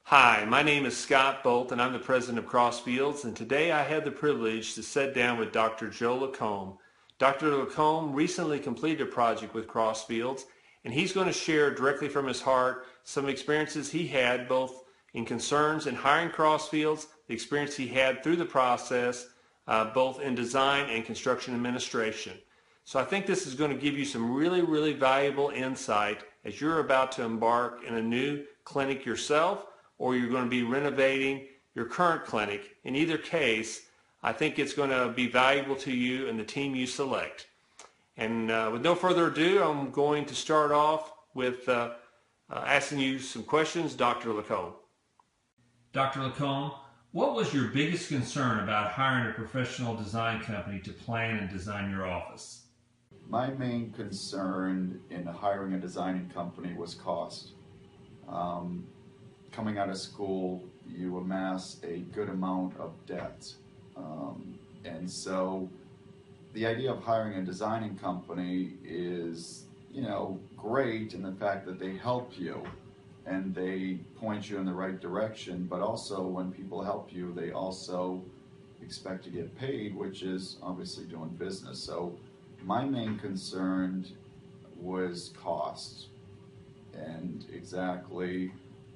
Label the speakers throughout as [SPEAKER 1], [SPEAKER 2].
[SPEAKER 1] Hi, my name is Scott Bolt and I'm the president of Crossfields, and today I had the privilege to sit down with Dr. Joe Lacombe. Dr. Lacombe recently completed a project with Crossfields, and he's going to share directly from his heart some experiences he had both in concerns in hiring Crossfields, the experience he had through the process, both in design and construction administration. So I think this is going to give you some really valuable insight as you're about to embark in a new clinic yourself, or you're going to be renovating your current clinic. In either case, I think it's going to be valuable to you and the team you select. And with no further ado, I'm going to start off with asking you some questions, Dr. Lacombe.
[SPEAKER 2] Dr. Lacombe, what was your biggest concern about hiring a professional design company to plan and design your office?
[SPEAKER 3] My main concern in hiring a designing company was cost. Coming out of school, you amass a good amount of debt. And so the idea of hiring a designing company is, great in the fact that they help you and they point you in the right direction, but also when people help you, they also expect to get paid, which is obviously doing business. So my main concern was cost, and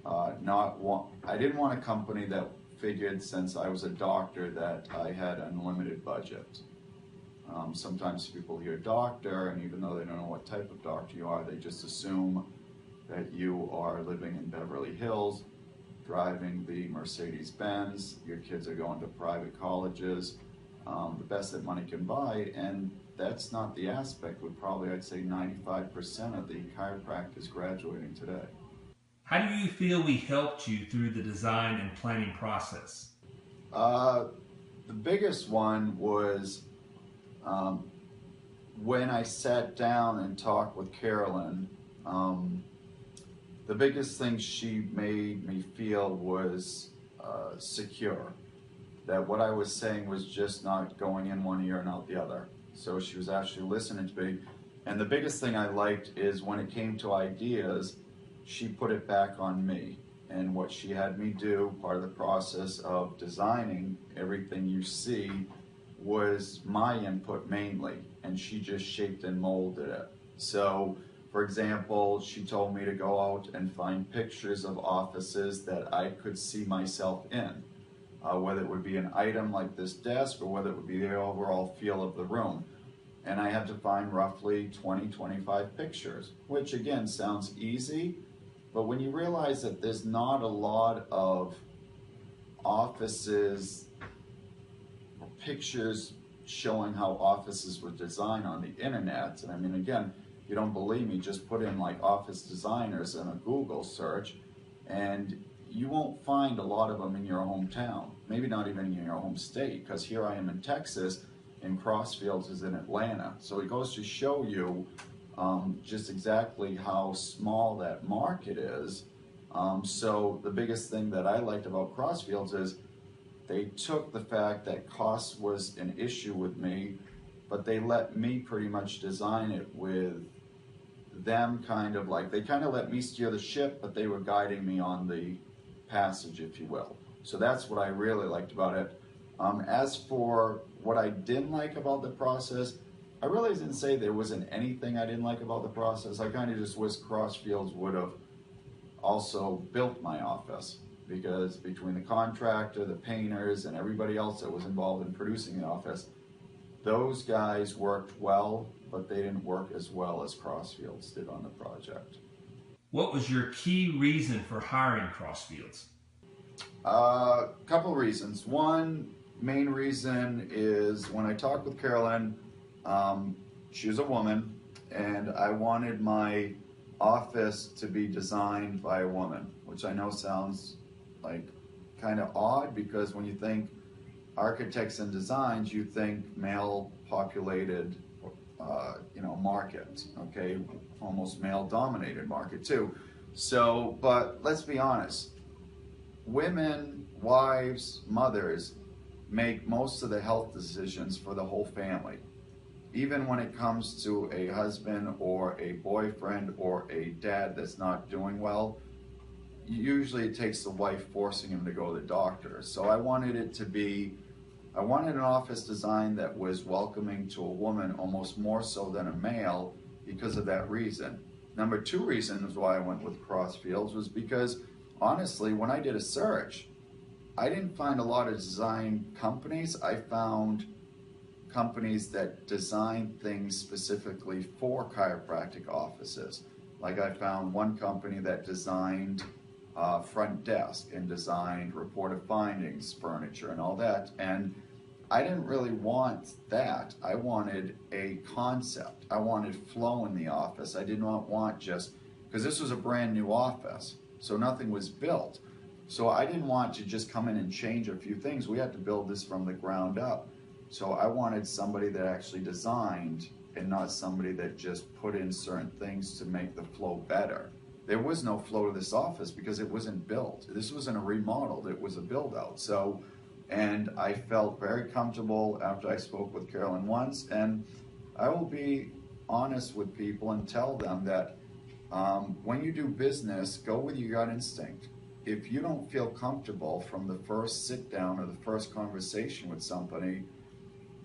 [SPEAKER 3] I didn't want a company that figured, since I was a doctor, that I had unlimited budget. Sometimes people hear doctor, and even though they don't know what type of doctor you are, they just assume that you are living in Beverly Hills, driving the Mercedes-Benz, your kids are going to private colleges, the best that money can buy, and that's not the aspect with probably, I'd say, 95% of the chiropractors graduating today.
[SPEAKER 2] How do you feel we helped you through the design and planning process?
[SPEAKER 3] The biggest one was when I sat down and talked with Carolyn. The biggest thing she made me feel was secure. That what I was saying was just not going in one ear and out the other. So she was actually listening to me. And the biggest thing I liked is when it came to ideas, she put it back on me. And what she had me do, part of the process of designing everything you see, was my input mainly. And she just shaped and molded it. So, for example, she told me to go out and find pictures of offices that I could see myself in. Whether it would be an item like this desk or whether it would be the overall feel of the room. And I had to find roughly 20-25 pictures, which again sounds easy, but when you realize that there's not a lot of offices, pictures showing how offices were designed on the internet, and I mean, again, if you don't believe me, just put in like office designers in a Google search, and you won't find a lot of them in your hometown, maybe not even in your home state, because here I am in Texas and Crossfields is in Atlanta. So it goes to show you just exactly how small that market is. So the biggest thing that I liked about Crossfields is they took the fact that cost was an issue with me, but they let me pretty much design it with them they kind of let me steer the ship, but they were guiding me on the passage, if you will. So that's what I really liked about it. As for what I didn't like about the process, I really didn't say there wasn't anything I didn't like about the process. I kind of just wish Crossfields would have also built my office, because between the contractor, the painters, and everybody else that was involved in producing the office, those guys worked well, but they didn't work as well as Crossfields did on the project.
[SPEAKER 2] What was your key reason for hiring Crossfields?
[SPEAKER 3] Couple reasons. One main reason is when I talked with Carolyn, she was a woman, and I wanted my office to be designed by a woman, which I know sounds like kind of odd, because when you think architects and designs, you think male populated market, okay, almost male dominated market too. So, but let's be honest, women, wives, mothers make most of the health decisions for the whole family. Even when it comes to a husband or a boyfriend or a dad that's not doing well, usually it takes the wife forcing him to go to the doctor. So I wanted an office design that was welcoming to a woman almost more so than a male because of that reason. Number two reasons why I went with Crossfields was because, honestly, when I did a search, I didn't find a lot of design companies. I found companies that design things specifically for chiropractic offices. Like I found one company that designed front desk and designed report of findings, furniture and all that. And I didn't really want that. I wanted a concept. I wanted flow in the office. I did not want just, because this was a brand new office, so nothing was built. So I didn't want to just come in and change a few things. We had to build this from the ground up. So I wanted somebody that actually designed and not somebody that just put in certain things to make the flow better. There was no flow to this office because it wasn't built. This wasn't a remodel, it was a build out. So, and I felt very comfortable after I spoke with Carolyn once, and I will be honest with people and tell them that when you do business, go with your gut instinct. If you don't feel comfortable from the first sit down or the first conversation with somebody,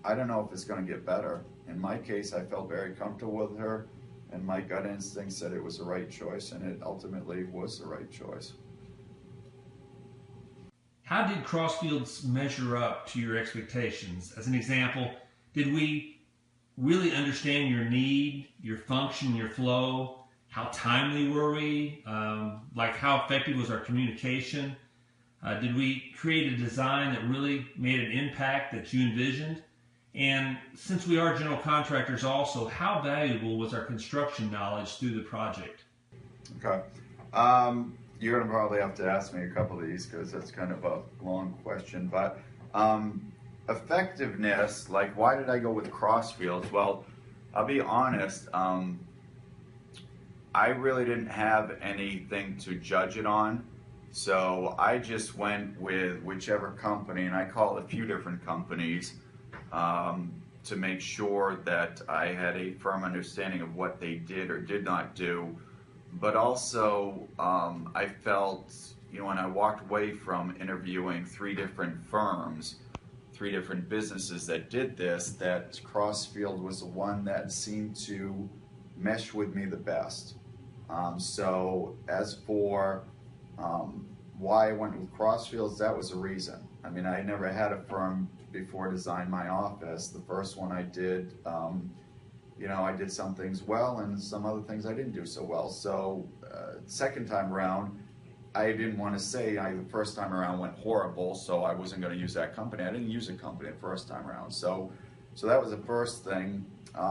[SPEAKER 3] I don't know if it's going to get better. In my case, I felt very comfortable with her, and my gut instinct said it was the right choice, and it ultimately was the right choice.
[SPEAKER 2] How did Crossfields measure up to your expectations? As an example, did we really understand your need, your function, your flow? How timely were we? Like how effective was our communication? Did we create a design that really made an impact that you envisioned? And since we are general contractors also, how valuable was our construction knowledge through the project?
[SPEAKER 3] Okay. You're going to probably have to ask me a couple of these because that's kind of a long question. But effectiveness, like why did I go with Crossfields? Well, I'll be honest. I really didn't have anything to judge it on. So I just went with whichever company, and I called a few different companies to make sure that I had a firm understanding of what they did or did not do. But also, I felt, when I walked away from interviewing 3 different firms, 3 different businesses that did this, that Crossfield was the one that seemed to mesh with me the best. So as for why I went with Crossfields, that was a reason. I mean, I never had a firm before design my office. The first one I did, I did some things well and some other things I didn't do so well. So second time around, I didn't want to say the first time around went horrible, so I wasn't going to use that company. I didn't use a company the first time around. So that was the first thing.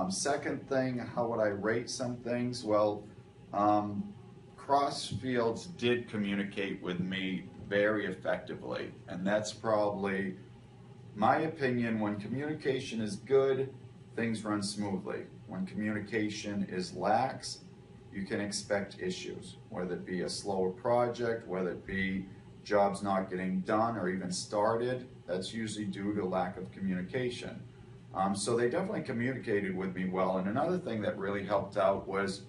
[SPEAKER 3] Second thing, how would I rate some things? Well, Crossfields did communicate with me very effectively, and that's probably my opinion. When communication is good, things run smoothly. When communication is lax, you can expect issues, whether it be a slower project, whether it be jobs not getting done or even started. That's usually due to lack of communication. So they definitely communicated with me well. And another thing that really helped out was,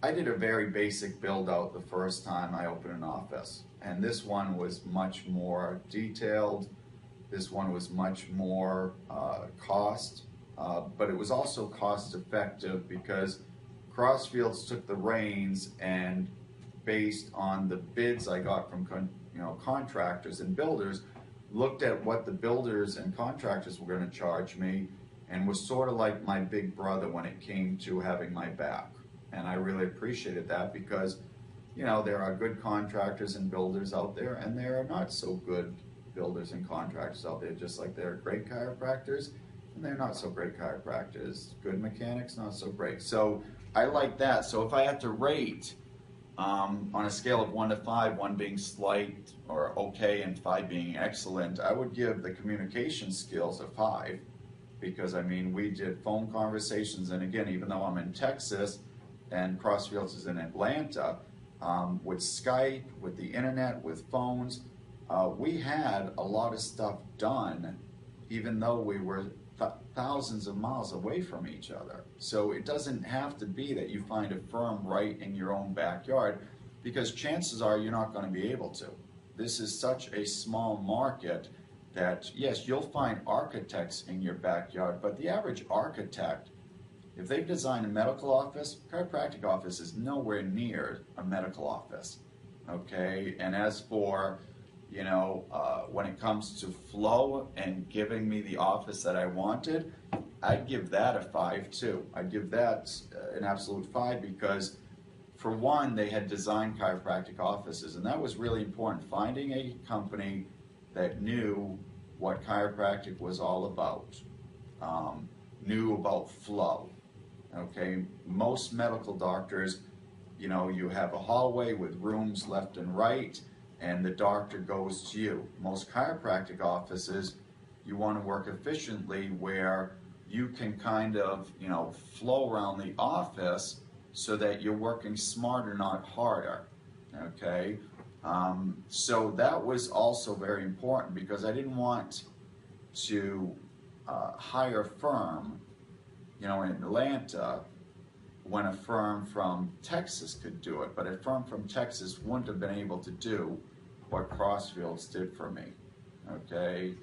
[SPEAKER 3] I did a very basic build out the first time I opened an office. And this one was much more detailed. This one was much more cost, but it was also cost effective because Crossfields took the reins and based on the bids I got from contractors and builders, looked at what the builders and contractors were going to charge me and was sort of like my big brother when it came to having my back. And I really appreciated that because, there are good contractors and builders out there, and there are not so good builders and contractors out there, just like there are great chiropractors and they're not so great chiropractors. Good mechanics, not so great. So I like that. So if I had to rate on a scale of 1 to 5, 1 being slight or okay and 5 being excellent, I would give the communication skills a 5 because we did phone conversations, and again, even though I'm in Texas and Crossfields is in Atlanta, with Skype, with the internet, with phones, we had a lot of stuff done even though we were thousands of miles away from each other. So it doesn't have to be that you find a firm right in your own backyard, because chances are you're not going to be able to. This is such a small market that, yes, you'll find architects in your backyard, but the average architect, if they've designed a medical office, chiropractic office is nowhere near a medical office, okay? And as for, you know, when it comes to flow and giving me the office that I wanted, I'd give that a 5 too. I'd give that an absolute 5 because, for one, they had designed chiropractic offices, and that was really important. Finding a company that knew what chiropractic was all about, knew about flow. Okay, most medical doctors, you know, you have a hallway with rooms left and right, and the doctor goes to you. Most chiropractic offices, you want to work efficiently where you can kind of, you know, flow around the office so that you're working smarter, not harder. Okay, so that was also very important because I didn't want to hire a firm, you know, in Atlanta when a firm from Texas could do it, but a firm from Texas wouldn't have been able to do what Crossfields did for me. Okay,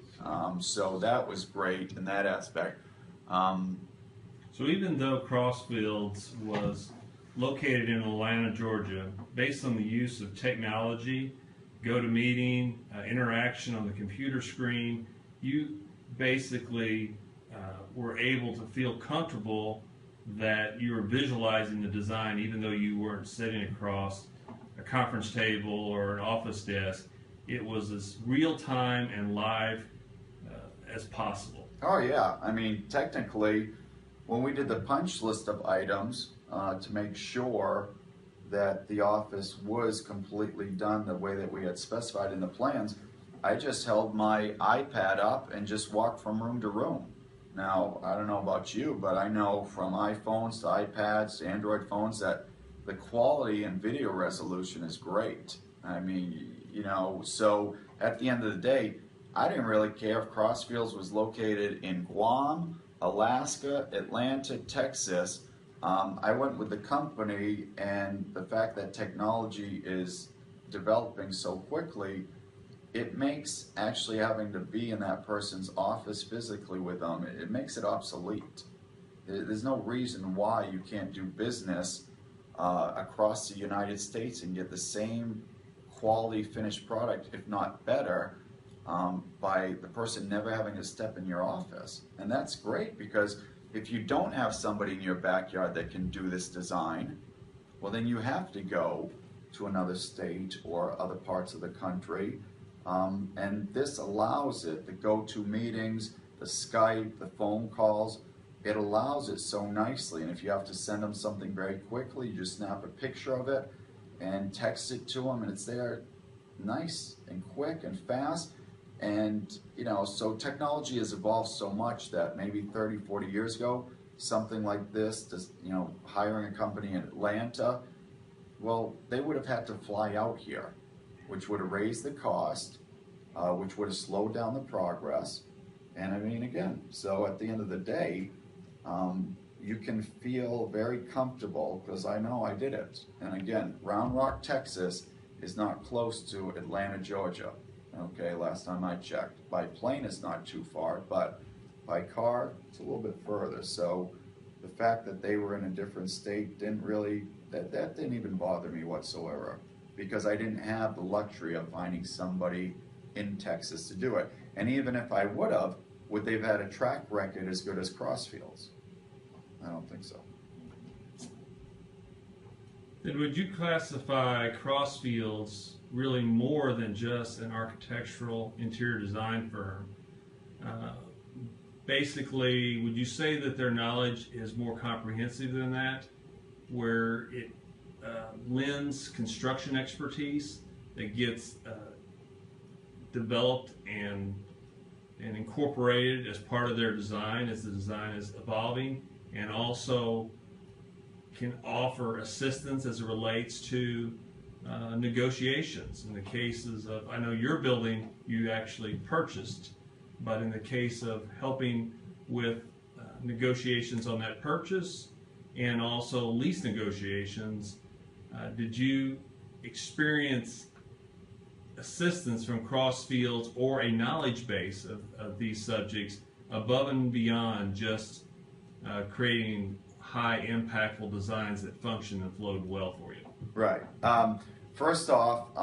[SPEAKER 3] so that was great in that aspect.
[SPEAKER 2] So even though Crossfields was located in Atlanta, Georgia, based on the use of technology, GoToMeeting, interaction on the computer screen, you basically were able to feel comfortable that you were visualizing the design even though you weren't sitting across a conference table or an office desk. It was as real time and live as possible.
[SPEAKER 3] Oh yeah, I mean, technically, when we did the punch list of items to make sure that the office was completely done the way that we had specified in the plans, I just held my iPad up and just walked from room to room. Now, I don't know about you, but I know from iPhones to iPads to Android phones that the quality and video resolution is great. I mean, you know, so at the end of the day, I didn't really care if Crossfields was located in Guam, Alaska, Atlanta, Texas. I went with the company, and the fact that technology is developing so quickly, it makes actually having to be in that person's office physically with them, it makes it obsolete. There's no reason why you can't do business across the United States and get the same quality finished product, if not better, by the person never having to step in your office. And that's great, because if you don't have somebody in your backyard that can do this design, well, then you have to go to another state or other parts of the country. And this allows it, the GoToMeetings, the Skype, the phone calls, it allows it so nicely. And if you have to send them something very quickly, you just snap a picture of it and text it to them, and it's there nice and quick and fast. And, you know, so technology has evolved so much that maybe 30, 40 years ago, something like this, just, you know, hiring a company in Atlanta, well, they would have had to fly out here, which would have raised the cost, which would have slowed down the progress. And I mean, again, so at the end of the day, you can feel very comfortable, because I know I did it. And again, Round Rock, Texas is not close to Atlanta, Georgia. Okay, last time I checked. By plane, it's not too far, but by car, it's a little bit further. So the fact that they were in a different state didn't really, that didn't even bother me whatsoever, because I didn't have the luxury of finding somebody in Texas to do it. And even if I would they have had a track record as good as Crossfields? I don't think so.
[SPEAKER 2] Then would you classify Crossfields really more than just an architectural interior design firm? Basically, would you say that their knowledge is more comprehensive than that, where it lends construction expertise that gets developed and incorporated as part of their design as the design is evolving, and also can offer assistance as it relates to negotiations? In the cases of, I know your building you actually purchased, but in the case of helping with negotiations on that purchase and also lease negotiations. Did you experience assistance from Crossfields or a knowledge base of these subjects above and beyond just creating high impactful designs that function and flowed well for you?
[SPEAKER 3] Right. First off,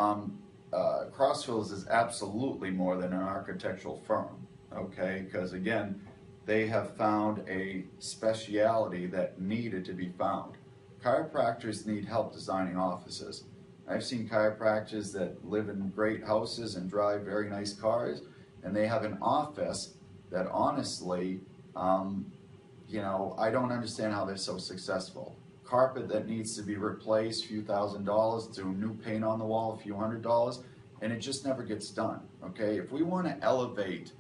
[SPEAKER 3] Crossfields is absolutely more than an architectural firm, okay? Because again, they have found a speciality that needed to be found. Chiropractors need help designing offices. I've seen chiropractors that live in great houses and drive very nice cars, and they have an office that honestly, I don't understand how they're so successful. Carpet that needs to be replaced, a few $1,000s, do new paint on the wall, a few $100s, and it just never gets done, okay? If we want to elevate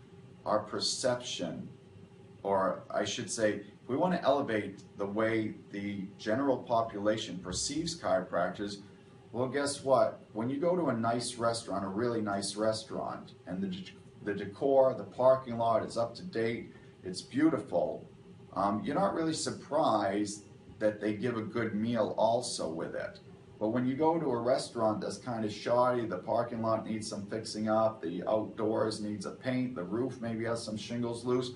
[SPEAKER 3] our perception, or I should say, if we want to elevate the way the general population perceives chiropractors, well, guess what? When you go to a nice restaurant, a really nice restaurant, and the decor, the parking lot is up to date, it's beautiful, you're not really surprised that they give a good meal also with it. But when you go to a restaurant that's kind of shoddy, the parking lot needs some fixing up, the outdoors needs a paint, the roof maybe has some shingles loose,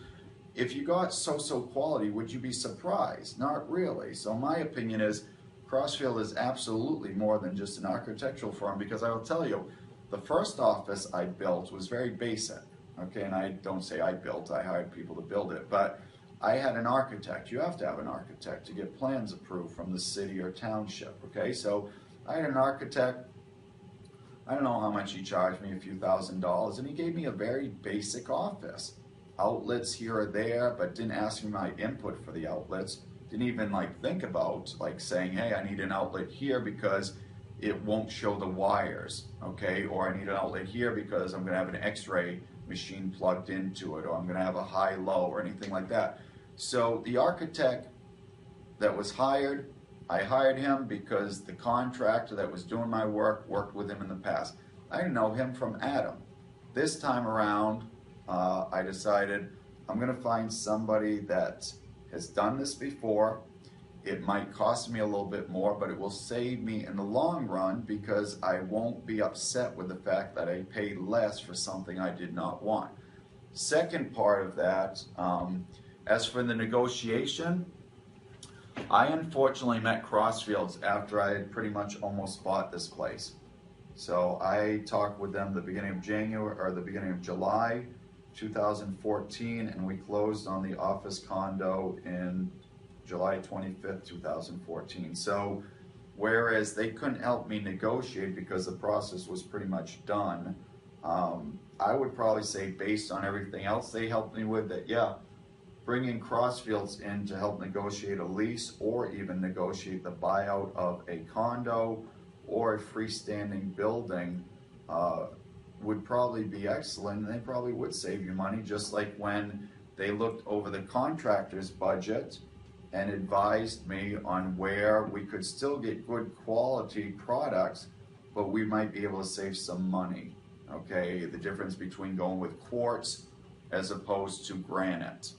[SPEAKER 3] if you got so-so quality, would you be surprised? Not really. So my opinion is Crossfield is absolutely more than just an architectural firm, because I will tell you, the first office I built was very basic, okay? And I don't say I built, I hired people to build it, but I had an architect. You have to have an architect to get plans approved from the city or township, okay? So I had an architect. I don't know how much he charged me, a few $1,000s, and he gave me a very basic office. Outlets here or there, but didn't ask me my input for the outlets. Didn't even think about saying, hey, I need an outlet here because it won't show the wires, okay? Or I need an outlet here because I'm gonna have an x-ray machine plugged into it, or I'm gonna have a high-low or anything like that. So the architect that was hired, I hired him because the contractor that was doing my work worked with him in the past. I didn't know him from Adam. This time around, I decided I'm gonna find somebody that has done this before. It might cost me a little bit more, but it will save me in the long run because I won't be upset with the fact that I paid less for something I did not want. Second part of that, as for the negotiation, I unfortunately met Crossfields after I had pretty much almost bought this place. So I talked with them the beginning of January, or the beginning of July 2014, and we closed on the office condo in July 25th, 2014. So whereas they couldn't help me negotiate because the process was pretty much done, I would probably say based on everything else they helped me with, that yeah, bringing Crossfields in to help negotiate a lease or even negotiate the buyout of a condo or a freestanding building would probably be excellent, and they probably would save you money, just like when they looked over the contractor's budget and advised me on where we could still get good quality products, but we might be able to save some money, okay? The difference between going with quartz as opposed to granite.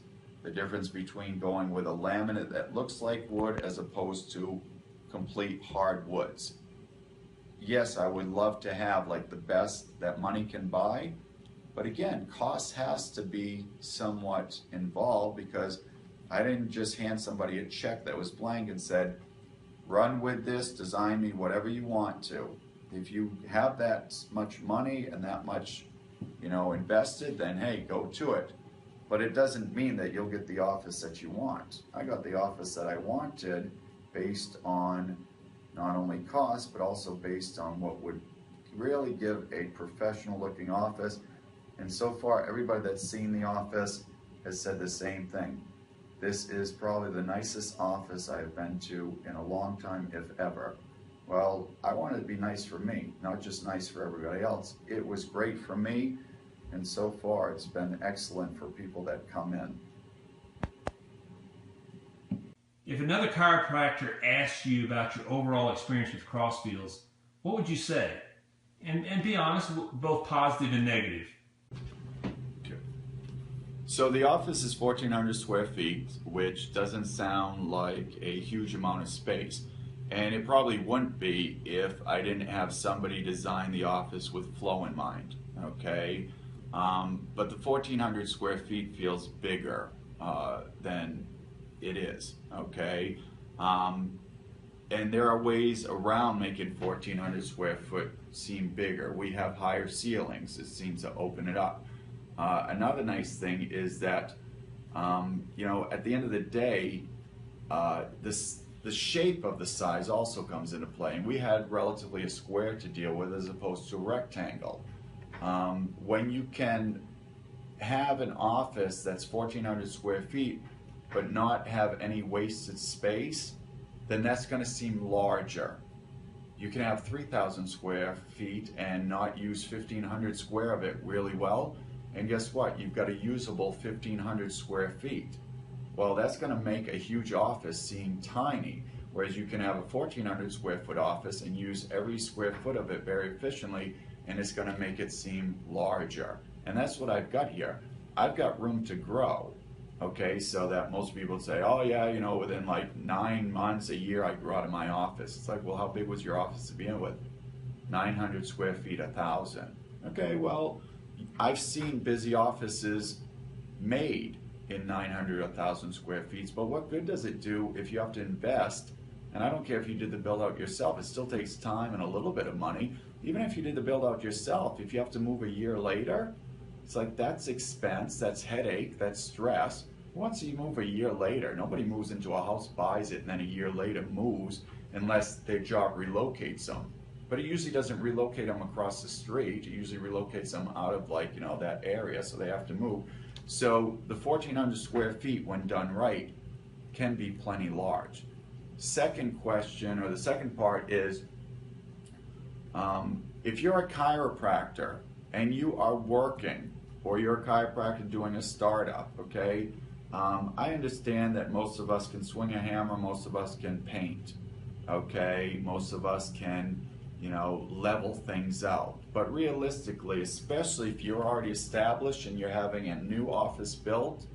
[SPEAKER 3] The difference between going with a laminate that looks like wood as opposed to complete hardwoods. Yes, I would love to have the best that money can buy, but again, cost has to be somewhat involved, because I didn't just hand somebody a check that was blank and said, run with this, design me whatever you want to. If you have that much money and that much, invested, then hey, go to it. But it doesn't mean that you'll get the office that you want. I got the office that I wanted based on not only cost, but also based on what would really give a professional looking office. And so far, everybody that's seen the office has said the same thing. This is probably the nicest office I have been to in a long time, if ever. Well, I wanted it to be nice for me, not just nice for everybody else. It was great for me, and so far it's been excellent for people that come in.
[SPEAKER 2] If another chiropractor asked you about your overall experience with Crossfields, what would you say? And be honest, both positive and negative.
[SPEAKER 3] So the office is 1,400 square feet, which doesn't sound like a huge amount of space. And it probably wouldn't be if I didn't have somebody design the office with flow in mind, okay? But the 1,400 square feet feels bigger than it is, okay? And there are ways around making 1,400 square foot seem bigger. We have higher ceilings. It seems to open it up. Another nice thing is that, at the end of the day, the shape of the size also comes into play. And we had relatively a square to deal with as opposed to a rectangle. When you can have an office that's 1,400 square feet but not have any wasted space, then that's going to seem larger. You can have 3,000 square feet and not use 1,500 square of it really well, and guess what? You've got a usable 1,500 square feet. Well, that's going to make a huge office seem tiny, whereas you can have a 1,400 square foot office and use every square foot of it very efficiently, and it's going to make it seem larger. And that's what I've got here. I've got room to grow, okay? So that most people say, oh yeah, within like 9 months, a year, I grew out of my office. It's like, well, how big was your office to begin with? 900 square feet, 1,000. Okay, well, I've seen busy offices made in 900 or 1,000 square feet, but what good does it do if you have to invest? And I don't care if you did the build out yourself, it still takes time and a little bit of money. Even if you did the build out yourself, if you have to move a year later, it's like that's expense, that's headache, that's stress. Once you move a year later, nobody moves into a house, buys it, and then a year later moves unless their job relocates them. But it usually doesn't relocate them across the street. It usually relocates them out of that area, so they have to move. So the 1,400 square feet, when done right, can be plenty large. Second question, or the second part is, if you're a chiropractor and you are working, or you're a chiropractor doing a startup, okay? I understand that most of us can swing a hammer, most of us can paint, okay? Most of us can, level things out. But realistically, especially if you're already established and you're having a new office built,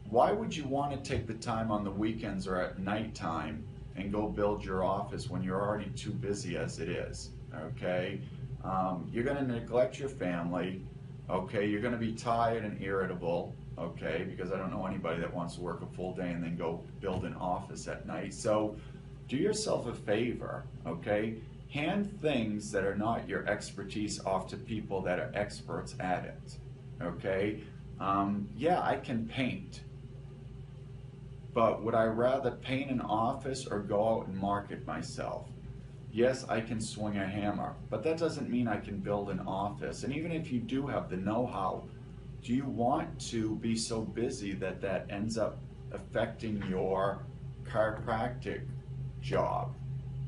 [SPEAKER 3] why would you want to take the time on the weekends or at nighttime and go build your office when you're already too busy as it is, okay? You're going to neglect your family, okay? You're going to be tired and irritable, okay? Because I don't know anybody that wants to work a full day and then go build an office at night. So do yourself a favor, okay? Hand things that are not your expertise off to people that are experts at it, okay? Yeah, I can paint, but would I rather paint an office or go out and market myself? Yes, I can swing a hammer, but that doesn't mean I can build an office. And even if you do have the know-how, do you want to be so busy that that ends up affecting your chiropractic job?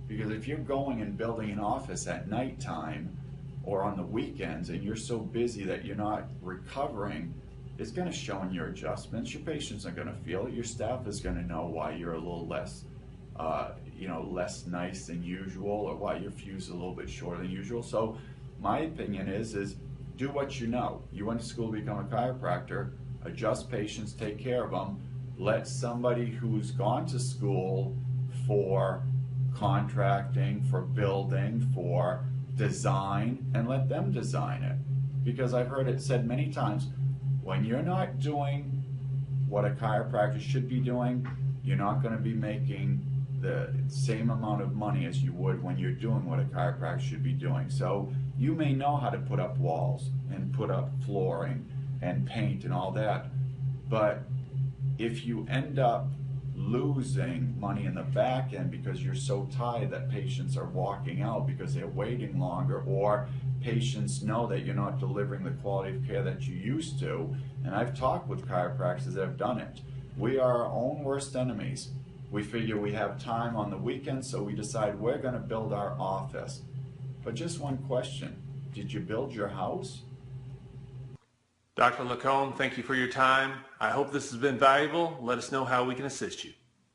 [SPEAKER 3] Because if you're going and building an office at nighttime or on the weekends and you're so busy that you're not recovering, it's going to show in your adjustments. Your patients are going to feel it. Your staff is going to know why you're a little less, less nice than usual, or why your fuse is a little bit shorter than usual. So my opinion is do what you know. You went to school to become a chiropractor, adjust patients, take care of them. Let somebody who's gone to school for contracting, for building, for design, and let them design it. Because I've heard it said many times, when you're not doing what a chiropractor should be doing, you're not going to be making the same amount of money as you would when you're doing what a chiropractor should be doing. So you may know how to put up walls and put up flooring and paint and all that, but if you end up losing money in the back end because you're so tired that patients are walking out because they're waiting longer, or patients know that you're not delivering the quality of care that you used to, and I've talked with chiropractors that have done it. We are our own worst enemies. We figure we have time on the weekend, so we decide we're going to build our office. But just one question, did you build your house?
[SPEAKER 1] Dr. Lacombe, thank you for your time. I hope this has been valuable. Let us know how we can assist you.